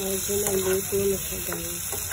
Original luto na siya, guys.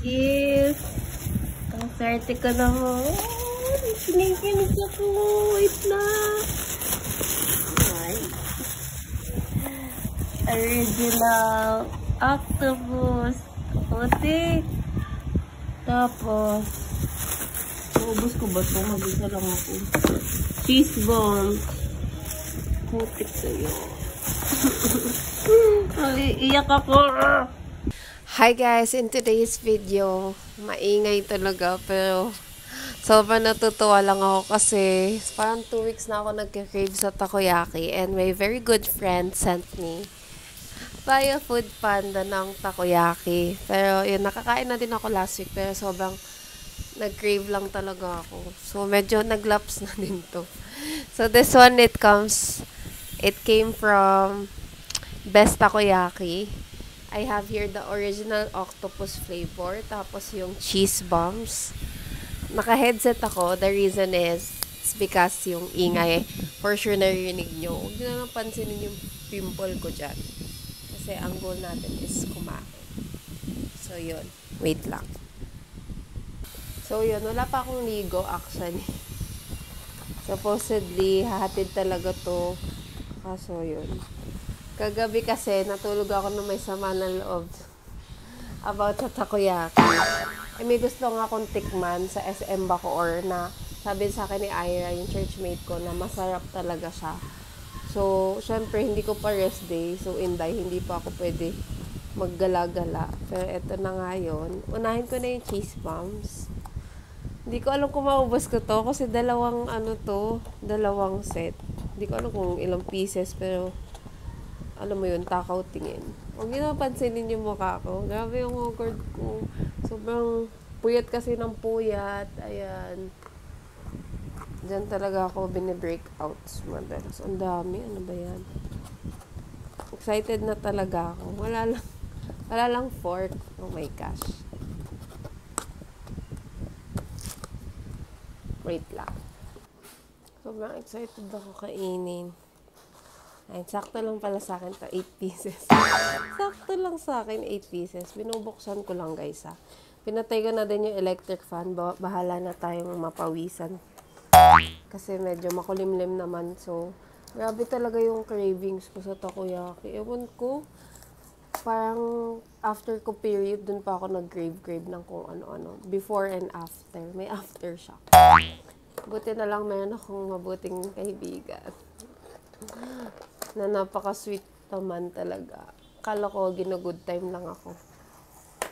Yes! Ang swerte ka naman. Sinikinig ako. Wait na. Ay. Original octopus. Puti. Tapos, maubos ko ba ito? Mag-isa lang ako. Cheese balls. Putik sa'yo. Ay, iyak ako. Hi guys, in today's video, maingay talaga pero sobrang natutuwa lang ako kasi parang 2 weeks na ako nagka-crave sa takoyaki and my very good friend sent me via Food Panda ng takoyaki. Pero yun, nakakain na din ako last week pero sobrang nag-crave lang talaga ako. So medyo naglaps na din to. So this one, it came from Best Takoyaki. I have here the original octopus flavor, tapos yung cheese bombs. Naka-headset ako. The reason is, it's because yung ingay, for sure narinig nyo. Huwag nyo naman pansinin yung pimple ko dyan. Kasi ang goal natin is kumain. So, yun. Wait lang. So, yun. Wala pa akong ligo, actually. Supposedly, hahatid talaga to. Kaso, yun. Kagabi kasi, natulog ako na may sama ng loob about sa takoyaki. May gusto nga akong tikman sa SM Bacoor na sabi sa akin ni Ira, yung churchmate ko, na masarap talaga siya. So, syempre, hindi ko pa rest day. So, inday, hindi pa ako pwede maggala-gala. Pero eto na nga yun. Unahin ko na yung cheese bombs. Hindi ko alam kung maubos ko to kasi dalawang set. Hindi ko alam kung ilang pieces pero alam mo yun, takaw tingin. Huwag nyo napansinin yung mukha ko. Grabe yung awkward ko. Sobrang puyat kasi ng puyat. Ayan. Diyan talaga ako bine-breakouts madalas. Ang dami. Ano ba yan? Excited na talaga ako. Wala lang fork. Oh my gosh. Wait lang. Sobrang excited ako kainin. Ay, sakto lang pala sa akin to 8 pieces. Sakto lang sa akin 8 pieces. Binubuksan ko lang guys ha. Pinatay ko na din yung electric fan. Bahala na tayong mapawisan. Kasi medyo makulimlim naman. So, grabe talaga yung cravings ko sa takoyaki. Ewan ko. Parang after ko period, dun pa ako nag-crave ng kung ano-ano. Before and after. May aftershock. Buti na lang meron akong mabuting kaibigan. Na napaka-sweet naman talaga. Kala ko, gino-good time lang ako.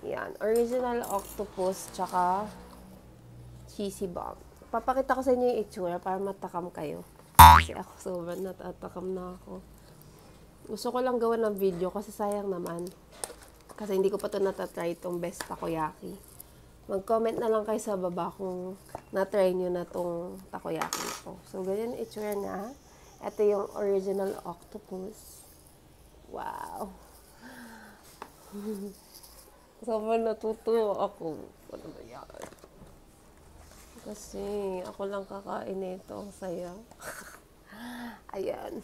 Yan. Original octopus, tsaka cheesy bomb. Papakita ko sa inyo yung itsura para matakam kayo. Kasi ako sobrang natatakam na ako. Gusto ko lang gawa ng video kasi sayang naman. Kasi hindi ko pa ito natatry itong best takoyaki. Mag-comment na lang kayo sa baba kung na-try nyo na itong takoyaki ko. So, ganyan itsura niya. Ito yung original octopus. Wow! Sobrang natutuwa ako. Ano ba yan? Kasi ako lang kakain nito. Saya. Ayan.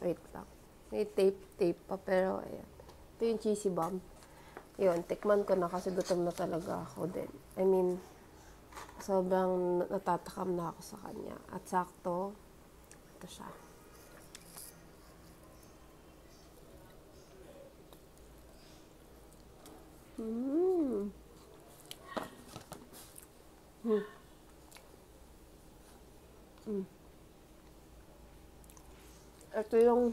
Wait lang. May tape pa pero ayan. Ito yung cheesy bomb. Yun, tikman ko na kasi gutom na talaga ako din. I mean, sobrang natatakam na ako sa kanya. At sakto, ito siya. Mm. Mm. Mm. Ito yung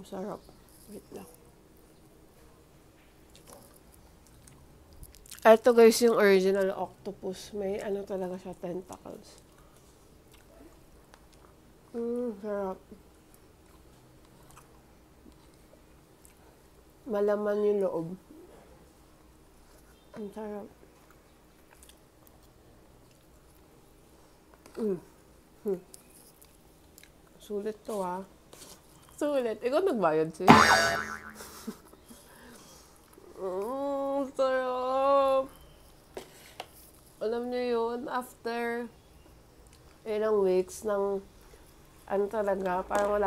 sarap. Wait lang. Ito guys, yung original octopus. May ano talaga siya, tentacles. Sarap. Malaman yung loob. Ang sarap. Sulit to ah. Sulit. Ikaw nagbayad siya. Sarap. Alam niyo yun, after ilang weeks ng ano talaga, parang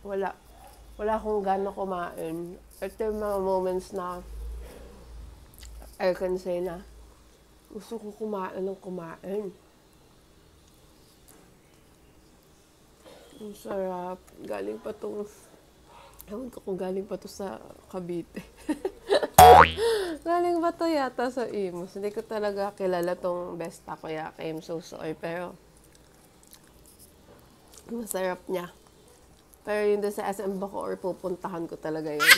wala akong gana kumain. Ito yung mga moments na I can say na gusto ko kumain ng kumain. Ang sarap. Galing pa to sa Cavite. Galing ba to yata sa Imus? Hindi ko talaga kilala tong best takoyaki. I'm so sorry. Pero, masarap niya. Pero yun doon sa SM Bacoor, pupuntahan ko talaga yun.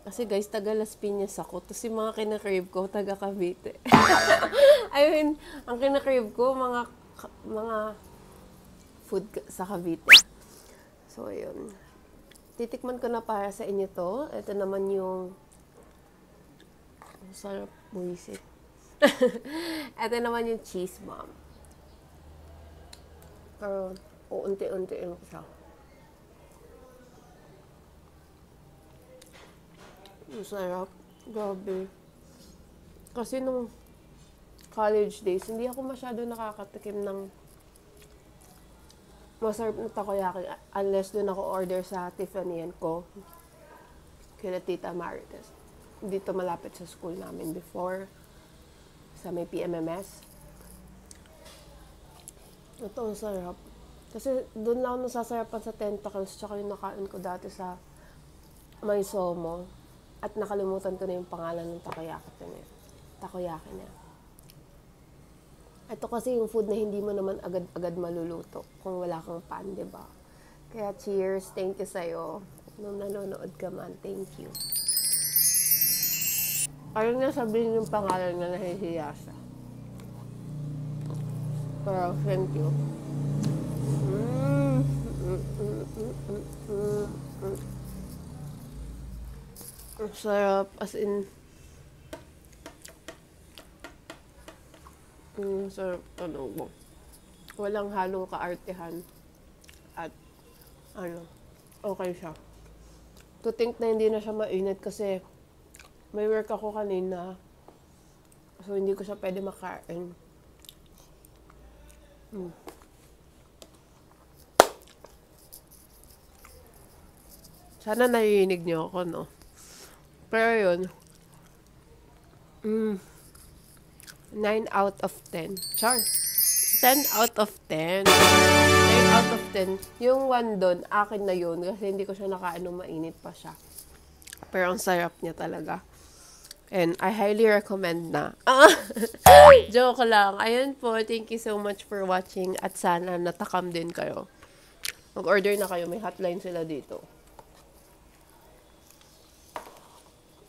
Kasi guys, taga Las Piñas ako. Tapos yung mga kinakrave ko, taga Cavite. I mean, ang kinakrave ko, mga food sa Cavite. So, ayun. Titikman ko na para sa inyo to. Ito naman yung sarap buwisit. Ito naman yung cheese bomb. Pero, uunti-untiin ko siya. Ang sarap. Grabe. Kasi nung college days, hindi ako masyado nakakatikim ng masarap na takoyaki unless doon ako order sa Tiffany & Co. Kila Tita Marites. Dito malapit sa school namin before. Sa may PMMS. Ito ang sarap. Kasi doon lang ako nasasarapan sa tentacles tsaka yung nakain ko dati sa may Somo. At nakalimutan ko na yung pangalan ng takoyaki niya. Ito kasi yung food na hindi mo naman agad-agad maluluto kung wala kang pan, diba? Kaya cheers, thank you sa'yo. Nung nanonood ka man, thank you. Ayaw niya sabihin yung pangalan na nahihiya siya. Pero thank you. Ang sarap, as in, sarap, walang halong kaartehan at okay siya. To think na hindi na siya mainit kasi may work ako kanina so hindi ko siya pwede makain. Sana narinig niyo ako, no? Pero yun, 9 out of 10. Char. 10 out of 10. 10 out of 10. Yung one doon, akin na yun. Kasi hindi ko siya nakain nung mainit pa siya. Pero ang sarap niya talaga. And I highly recommend na. Joke lang. Ayun po. Thank you so much for watching. At sana natakam din kayo. Mag-order na kayo. May hotline sila dito.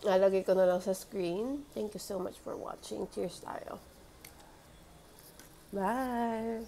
Nalagay ko na lang sa screen. Thank you so much for watching. Cheers tayo. Bye!